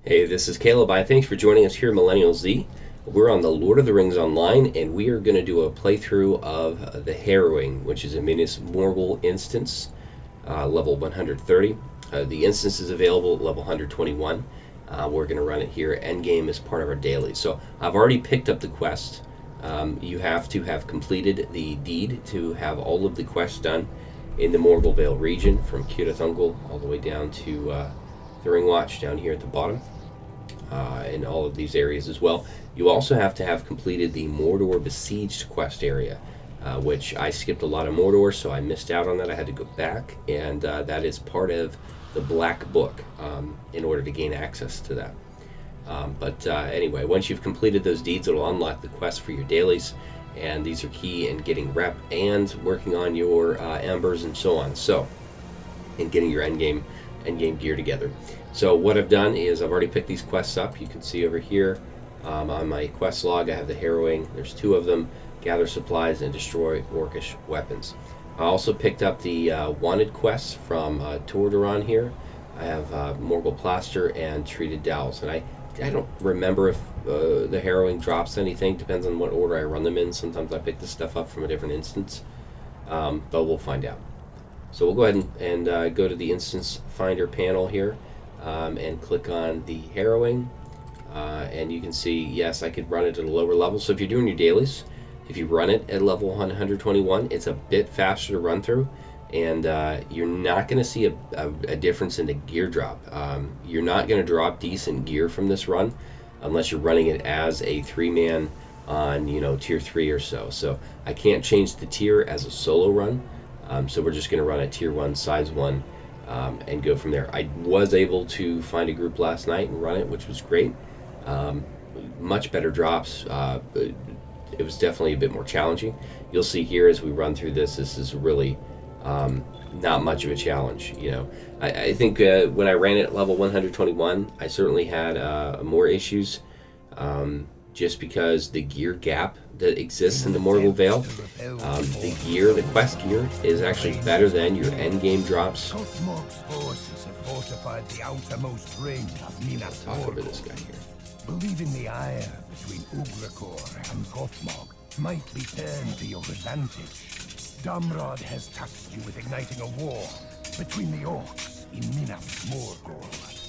Hey, this is Caleb. Thanks for joining us here at Millennial Z. We're on the Lord of the Rings Online, and we are going to do a playthrough of the Harrowing, which is a Minas Morgul instance, level 130. The instance is available at level 121. We're going to run it here endgame as part of our daily. So I've already picked up the quest. You have to have completed the deed to have all of the quests done in the Morgul Vale region, from Cirith all the way down to the Ring Watch down here at the bottom. In all of these areas as well. You also have to have completed the Mordor Besieged quest area, which I skipped a lot of Mordor, so I missed out on that. I had to go back, and that is part of the Black Book in order to gain access to that. But anyway, once you've completed those deeds, it'll unlock the quest for your dailies, and these are key in getting rep and working on your embers and so on. So, in getting your endgame gear together. So what I've done is I've already picked these quests up. You can see over here on my quest log, I have the Harrowing. There's two of them: gather supplies and destroy orcish weapons. I also picked up the wanted quests from Tordoron here. I have Morgul Plaster and Treated Dowels, and I don't remember if the Harrowing drops anything. Depends on what order I run them in. Sometimes I pick this stuff up from a different instance, but we'll find out. So we'll go ahead and go to the instance finder panel here and click on the Harrowing. And you can see, yes, I could run it at a lower level. So if you're doing your dailies, if you run it at level 121, it's a bit faster to run through. And you're not going to see a difference in the gear drop. You're not going to drop decent gear from this run unless you're running it as a 3-man on, tier 3 or so. So I can't change the tier as a solo run. So we're just going to run a tier 1, size 1, and go from there. I was able to find a group last night and run it, which was great. Much better drops. It was definitely a bit more challenging. You'll see here as we run through this is really not much of a challenge. I think when I ran it at level 121, I certainly had more issues, just because the gear gap that exists in the Morgul Vale. The quest gear, is actually better than your endgame drops. Morg's forces have fortified the outermost ring of Minas Talk over this guy here. Believing the ire between Uglakor and Gothmog might be turned to your advantage, Damrod has tasked you with igniting a war between the orcs in Minas Morgul.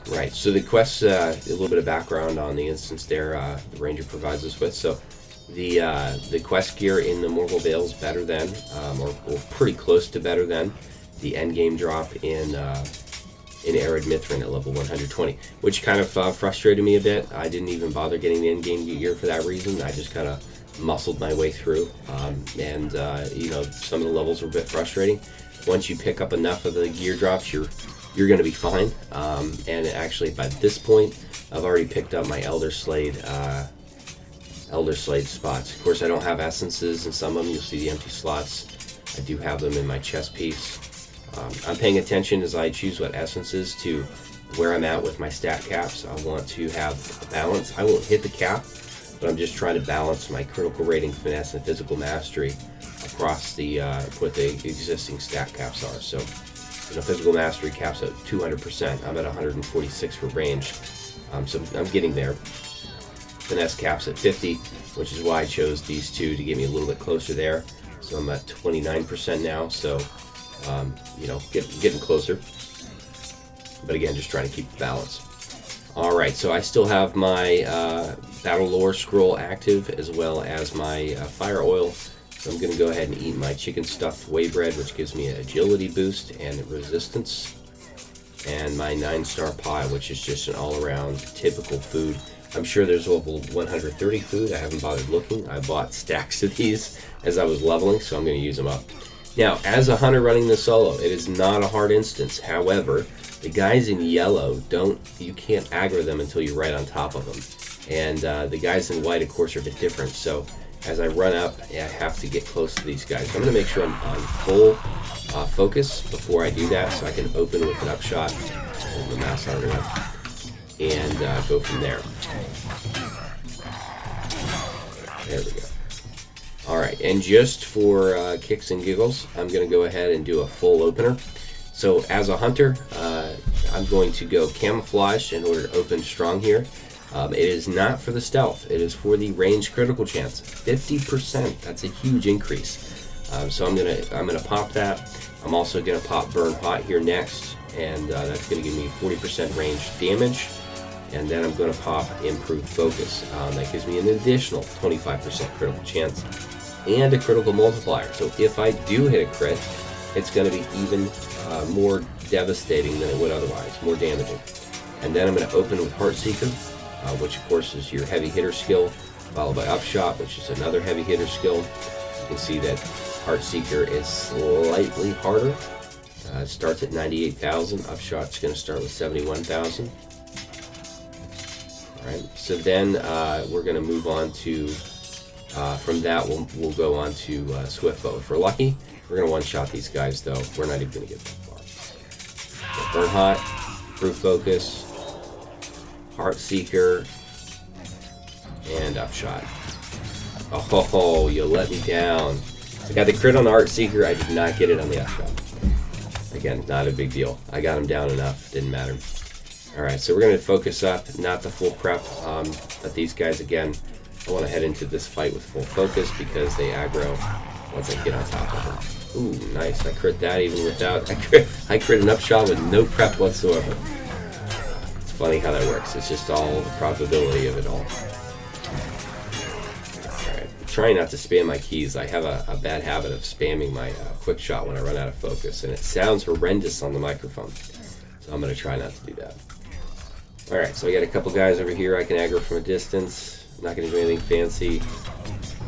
Right, so the quest, a little bit of background on the instance there, the ranger provides us with. So the quest gear in the Morgul Vale is better than, or pretty close to better than, the endgame drop in Arid Mithrin at level 120, which kind of frustrated me a bit. I didn't even bother getting the endgame gear for that reason. I just kind of muscled my way through, and some of the levels were a bit frustrating. Once you pick up enough of the gear drops, you're going to be fine. And actually, by this point, I've already picked up my Elder Slade spots. Of course, I don't have essences in some of them. You'll see the empty slots. I do have them in my chest piece. I'm paying attention as I choose what essences to where I'm at with my stat caps. I want to have a balance. I won't hit the cap, but I'm just trying to balance my critical rating, finesse, and physical mastery across what the existing stat caps are. So, physical mastery caps at 200%. I'm at 146 for range, so I'm getting there. Finesse caps at 50, which is why I chose these two to get me a little bit closer there. So I'm at 29% now. So, getting closer. But again, just trying to keep the balance. All right, so I still have my Battle Lore scroll active, as well as my Fire Oil. So I'm going to go ahead and eat my chicken stuffed whey bread, which gives me an agility boost and resistance. And my 9-star pie, which is just an all-around typical food. I'm sure there's level 130 food. I haven't bothered looking. I bought stacks of these as I was leveling, so I'm going to use them up. Now, as a hunter running this solo, it is not a hard instance. However, the guys in yellow, you can't aggro them until you're right on top of them. And the guys in white, of course, are a bit different. So as I run up, I have to get close to these guys. So I'm going to make sure I'm on full focus before I do that, so I can open with an upshot, hold the mouse on it up, and go from there. There we go. Alright, and just for kicks and giggles, I'm going to go ahead and do a full opener. So as a hunter, I'm going to go camouflage in order to open strong here. It is not for the stealth. It is for the range critical chance. 50%. That's a huge increase. So I'm gonna pop that. I'm also gonna pop burn hot here next, and that's gonna give me 40% range damage. And then I'm gonna pop improved focus. That gives me an additional 25% critical chance and a critical multiplier. So if I do hit a crit, it's gonna be even more devastating than it would otherwise, more damaging. And then I'm gonna open with Heartseeker, which of course is your heavy hitter skill, followed by Upshot, which is another heavy hitter skill. You can see that Heartseeker is slightly harder. It starts at 98,000. Upshot's going to start with 71,000. All right. So then we're going to move on to from that we'll go on to Swiftbow. If we're lucky, we're going to one-shot these guys, though. We're not even going to get that far. So Burn Hot, Proof Focus, Heartseeker, and Upshot. Oh, you let me down. I got the crit on the Heartseeker. I did not get it on the Upshot. Again, not a big deal. I got him down enough. Didn't matter. Alright, so we're going to focus up, not the full prep. But these guys, again, I want to head into this fight with full focus because they aggro once I get on top of them. Ooh, nice. I crit that even without... I crit an Upshot with no prep whatsoever. It's funny how that works. It's just all the probability of it all. Trying not to spam my keys. I have a bad habit of spamming my quick shot when I run out of focus, and it sounds horrendous on the microphone. So I'm going to try not to do that. Alright, so I got a couple guys over here I can aggro from a distance. I'm not going to do anything fancy.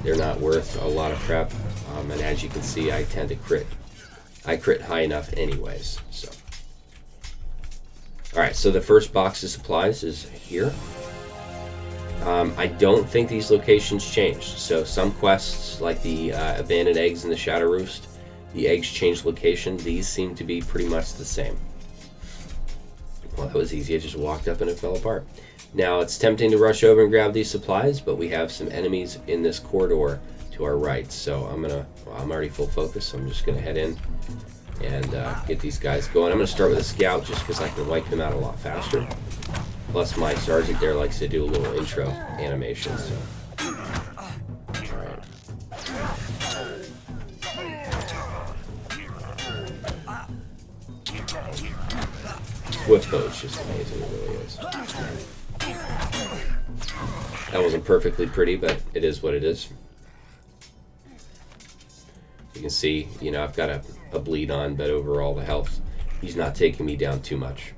They're not worth a lot of prep. And as you can see, I tend to crit. I crit high enough anyways. So, alright, so the first box of supplies is here. I don't think these locations changed. So some quests, like the abandoned eggs and the Shadow Roost, the eggs changed location. These seem to be pretty much the same. Well, that was easy. I just walked up and it fell apart. Now, it's tempting to rush over and grab these supplies, but we have some enemies in this corridor to our right. So I'm already full focus, so I'm just going to head in and get these guys going. I'm going to start with a scout just because I can wipe them out a lot faster. Plus, my sergeant there likes to do a little intro animation. So, all right. Swiftbow is just amazing. It really is. That wasn't perfectly pretty, but it is what it is. You can see, I've got a bleed on, but overall the health, he's not taking me down too much.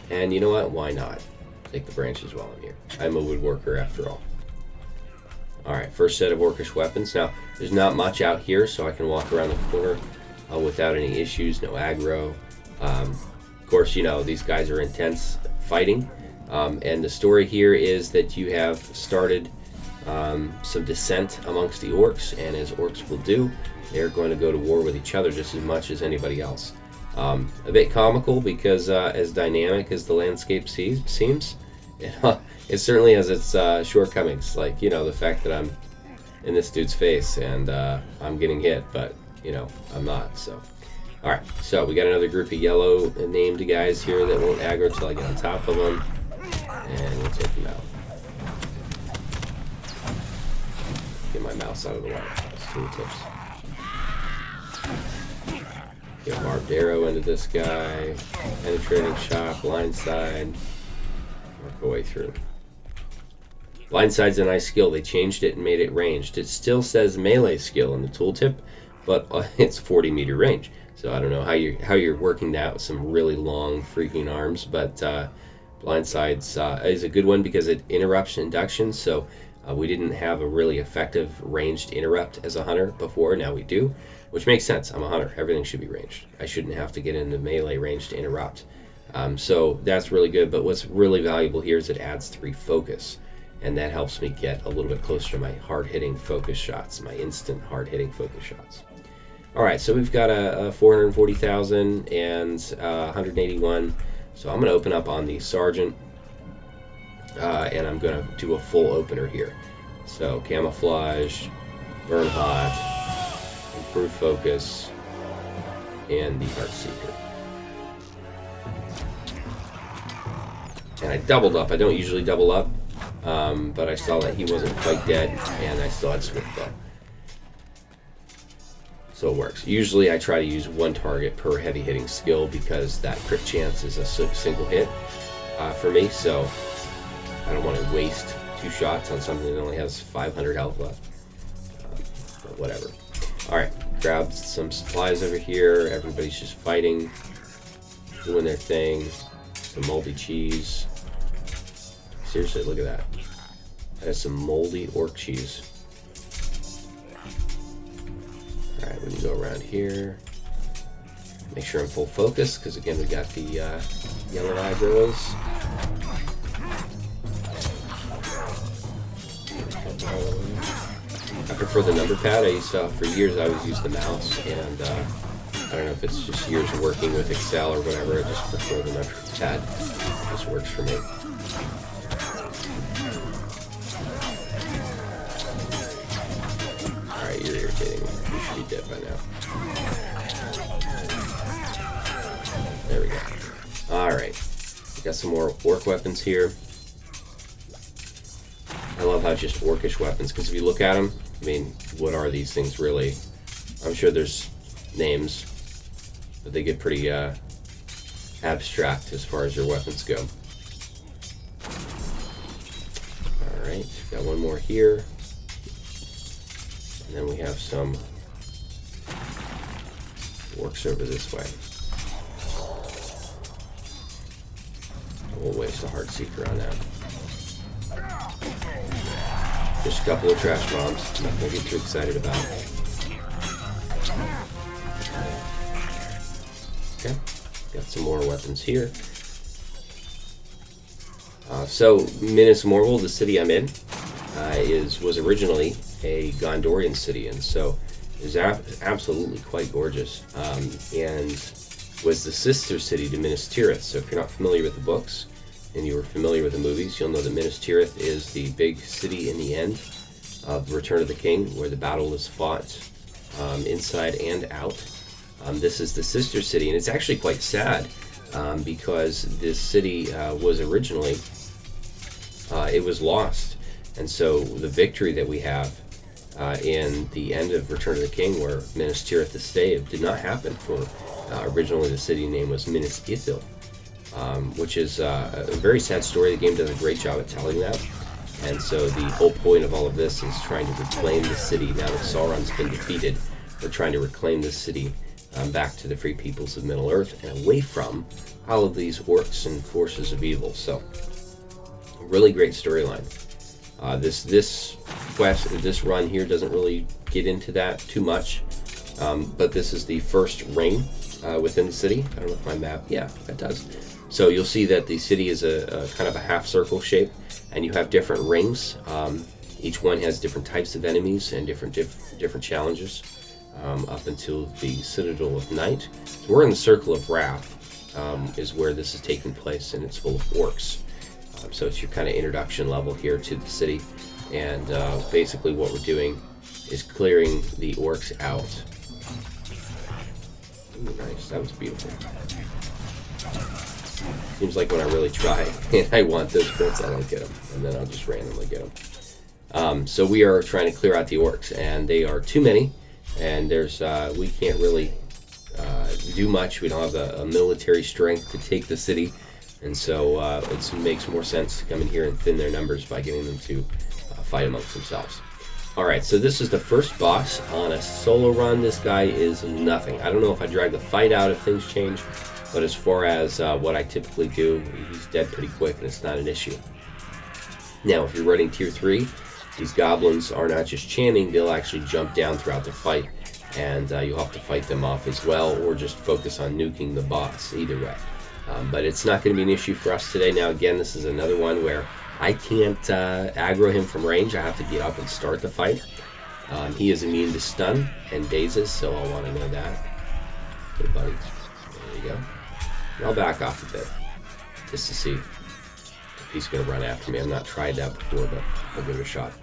And you know what? Why not? Take the branches while I'm here. I'm a woodworker after all. Alright, first set of orcish weapons. Now, there's not much out here, so I can walk around the corner without any issues, no aggro. Of course, these guys are intense fighting. And the story here is that you have started some dissent amongst the orcs, and as orcs will do, they're going to go to war with each other just as much as anybody else. A bit comical because as dynamic as the landscape seems, it certainly has its shortcomings, like, the fact that I'm in this dude's face and I'm getting hit, but, I'm not, so. Alright, so we got another group of yellow named guys here that won't aggro until I get on top of them, and we'll take them out. Get my mouse out of the way. Tooltips. Get a barbed arrow into this guy. Penetrating shot, blindside. Work our way through. Blindside's a nice skill. They changed it and made it ranged. It still says melee skill in the tooltip, but it's 40-meter range. So I don't know how you're working that with some really long freaking arms, but blindside's is a good one because it interrupts induction. So we didn't have a really effective ranged interrupt as a hunter before. Now we do. Which makes sense. I'm a hunter. Everything should be ranged. I shouldn't have to get into melee range to interrupt. So that's really good. But what's really valuable here is it adds 3 focus. And that helps me get a little bit closer to my hard-hitting focus shots, my instant hard-hitting focus shots. All right, so we've got a 440,000 and 181. So I'm going to open up on the sergeant. And I'm going to do a full opener here. So camouflage, burn hot, improve focus, and the Heartseeker. And I doubled up. I don't usually double up, but I saw that he wasn't quite dead, and I still had Swiftbow. So it works. Usually I try to use one target per heavy hitting skill because that crit chance is a single hit for me, so I don't want to waste 2 shots on something that only has 500 health left. But whatever. Alright, grab some supplies over here. Everybody's just fighting, doing their thing. Some moldy cheese. Seriously, look at that. That is some moldy orc cheese. Alright, we can go around here. Make sure I'm full focus, because again, we got the yellow eye girls. I prefer the number pad. I used to, for years, I always used the mouse, and I don't know if it's just years of working with Excel or whatever, I just prefer the number pad. It just works for me. Alright, you're irritating me. You should be dead by now. There we go. Alright. We got some more orc weapons here. I love how it's just orcish weapons, because if you look at them, I mean, what are these things really? I'm sure there's names, but they get pretty abstract as far as their weapons go. Alright, got one more here. And then we have some orcs over this way. We'll waste a Heartseeker on that. Just a couple of trash bombs. I'm not going to get too excited about it. Okay, got some more weapons here. So Minas Morgul, the city I'm in, was originally a Gondorian city, and so it was absolutely quite gorgeous, and was the sister city to Minas Tirith. So if you're not familiar with the books, and you were familiar with the movies, you'll know that Minas Tirith is the big city in the end of Return of the King, where the battle is fought inside and out. This is the sister city, and it's actually quite sad because this city was originally, it was lost. And so the victory that we have in the end of Return of the King, where Minas Tirith is saved, did not happen for, originally the city name was Minas Ithil. Which is a very sad story. The game does a great job at telling that. And so the whole point of all of this is trying to reclaim the city. Now that Sauron's been defeated, we're trying to reclaim this city back to the free peoples of Middle-earth and away from all of these orcs and forces of evil. So, a really great storyline. This quest, this run here doesn't really get into that too much, but this is the first ring within the city. I don't know if my map, yeah, it does. So you'll see that the city is a kind of a half circle shape, and you have different rings. Each one has different types of enemies and different challenges up until the Citadel of Night. So we're in the Circle of Wrath, is where this is taking place, and it's full of orcs. So it's your kind of introduction level here to the city, and basically what we're doing is clearing the orcs out. Ooh, nice, that was beautiful. Seems like when I really try and I want those crits, I don't get them, and then I'll just randomly get them. So we are trying to clear out the orcs, and they are too many, and there's we can't really do much. We don't have a military strength to take the city, and so it makes more sense to come in here and thin their numbers by getting them to fight amongst themselves. Alright, so this is the first boss on a solo run. This guy is nothing. I don't know if I drag the fight out if things change, but as far as what I typically do, he's dead pretty quick and it's not an issue. Now, if you're running tier 3, these goblins are not just chanting, they'll actually jump down throughout the fight, and you'll have to fight them off as well, or just focus on nuking the boss, either way. But it's not going to be an issue for us today. Now, again, this is another one where I can't aggro him from range. I have to get up and start the fight. He is immune to stun and dazes, so I'll want to know that. Okay, buddy. There you go. I'll back off a bit, just to see if he's going to run after me. I've not tried that before, but I'll give it a shot.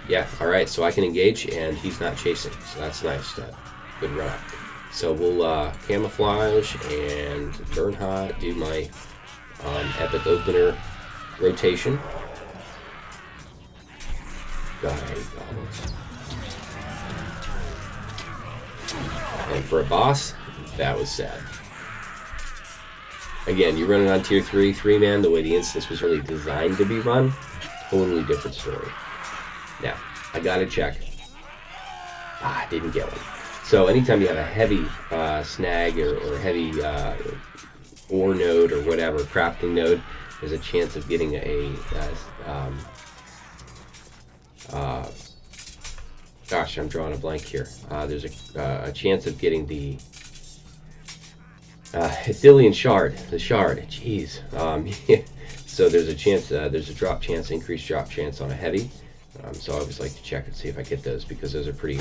Yeah, alright, so I can engage, and he's not chasing, so that's nice. Good run up. So we'll camouflage and burn hot, do my epic opener rotation. God, I hate goblins. And for a boss, that was sad. Again, you're running on tier 3, 3-man, the way the instance was really designed to be run. Totally different story. Now, I gotta check. I didn't get one. So anytime you have a heavy snag or heavy ore node or whatever, crafting node, there's a chance of getting gosh, I'm drawing a blank here. There's a chance of getting the Hythilian shard, the shard. Jeez. So there's a chance, there's a drop chance, increased drop chance on a heavy. So I always like to check and see if I get those, because those are pretty,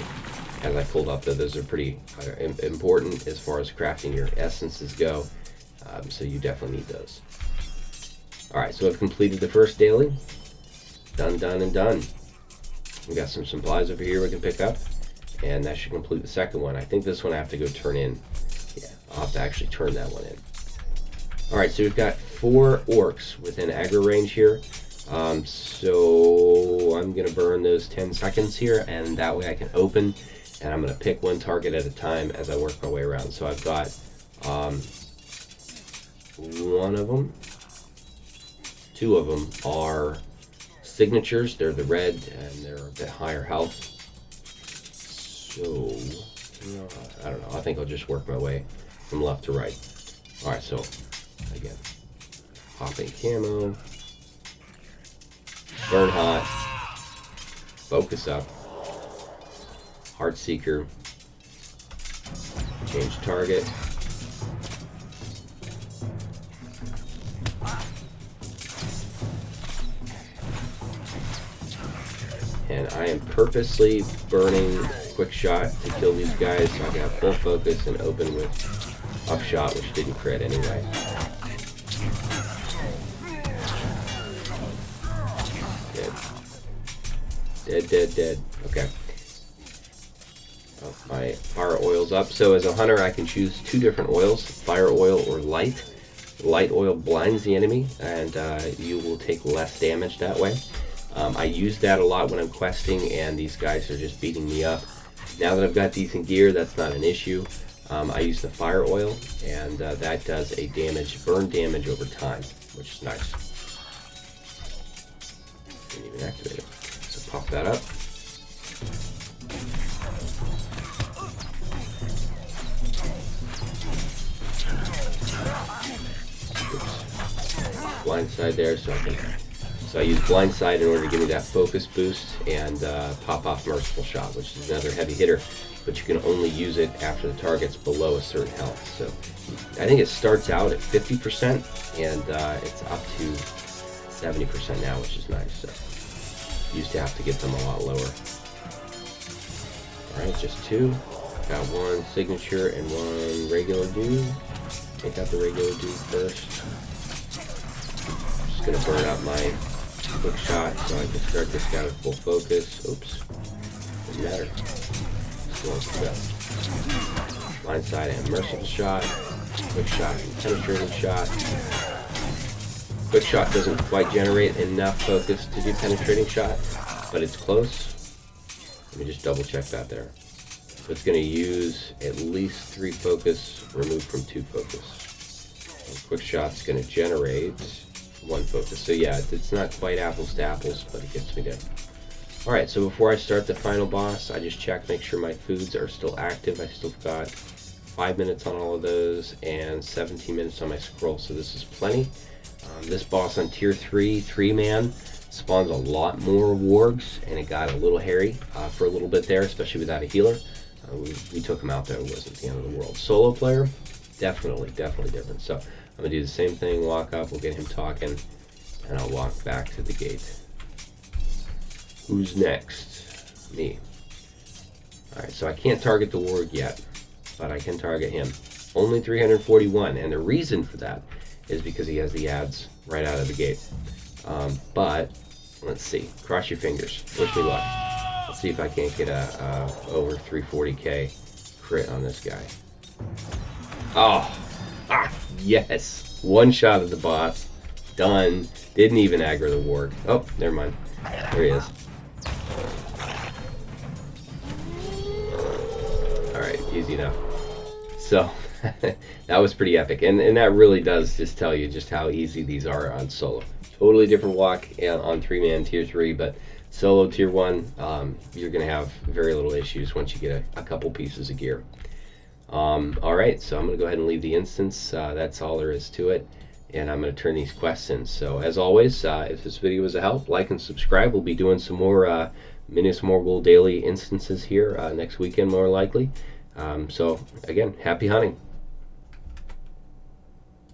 as I pulled up, those are pretty important as far as crafting your essences go. So you definitely need those. Alright, so I've completed the first daily. Done, done, and done. We got some supplies over here we can pick up, and that should complete the second one. I think this one I have to go turn in. Yeah, I'll have to actually turn that one in. Alright, so we've got 4 orcs within aggro range here. So I'm going to burn those 10 seconds here, and that way I can open, and I'm going to pick one target at a time as I work my way around. So I've got one of them. 2 of them are signatures. They're the red, and they're a bit higher health. So, I don't know. I think I'll just work my way from left to right. Alright, so, again, popping camo, burn hot, focus up, heart seeker, change target, and I am purposely burning quick shot to kill these guys so I can have full focus and open with upshot, which didn't crit anyway. Dead. Okay. Oh, my fire oil's up. So as a hunter, I can choose 2 different oils, fire oil or light. Light oil blinds the enemy, and you will take less damage that way. I use that a lot when I'm questing, and these guys are just beating me up. Now that I've got decent gear, that's not an issue. I use the fire oil, and that does a burn damage over time, which is nice. Didn't even activate it. So pop that up. Oops. Blindside there, so I use blindside in order to give me that focus boost, and pop off merciful shot, which is another heavy hitter, but you can only use it after the target's below a certain health. So I think it starts out at 50%, and it's up to 70% now, which is nice. So used to have to get them a lot lower. Alright, just 2. Got 1 signature and 1 regular dude. Take out the regular dude first. Just gonna burn out my quick shot so I can start this guy with full focus. Oops. Doesn't matter. Still wants to go. Blindside and merciful shot. Quick shot and penetrating shot. Quick shot doesn't quite generate enough focus to do penetrating shot, but it's close. Let me just double check that there. So it's going to use at least 3 focus, removed from 2 focus. And quick shot's going to generate 1 focus. So yeah, it's not quite apples to apples, but it gets me there. Alright, so before I start the final boss, I just check, make sure my foods are still active. I still got 5 minutes on all of those and 17 minutes on my scroll, so this is plenty. This boss on tier 3, 3-man, spawns a lot more wargs, and it got a little hairy for a little bit there, especially without a healer. We took him out there, it wasn't the end of the world. Solo player, definitely different. So I'm going to do the same thing, walk up, we'll get him talking, and I'll walk back to the gate. Who's next? Me. Alright, so I can't target the warg yet, but I can target him. Only 341, and the reason for that is because he has the ads right out of the gate. But let's see. Cross your fingers. Wish me luck. Let's see if I can't get a over 340k crit on this guy. Oh, yes. One shot at the boss. Done. Didn't even aggro the warg. Oh, never mind. There he is. Alright, easy enough. So, that was pretty epic. And that really does just tell you just how easy these are on solo. Totally different walk on 3-man tier 3, but solo tier 1, you're going to have very little issues once you get a couple pieces of gear. Alright, so I'm going to go ahead and leave the instance. That's all there is to it. And I'm going to turn these quests in. So as always, if this video was a help, like and subscribe. We'll be doing some more Minas Morgul daily instances here next weekend, more likely. So again, happy hunting.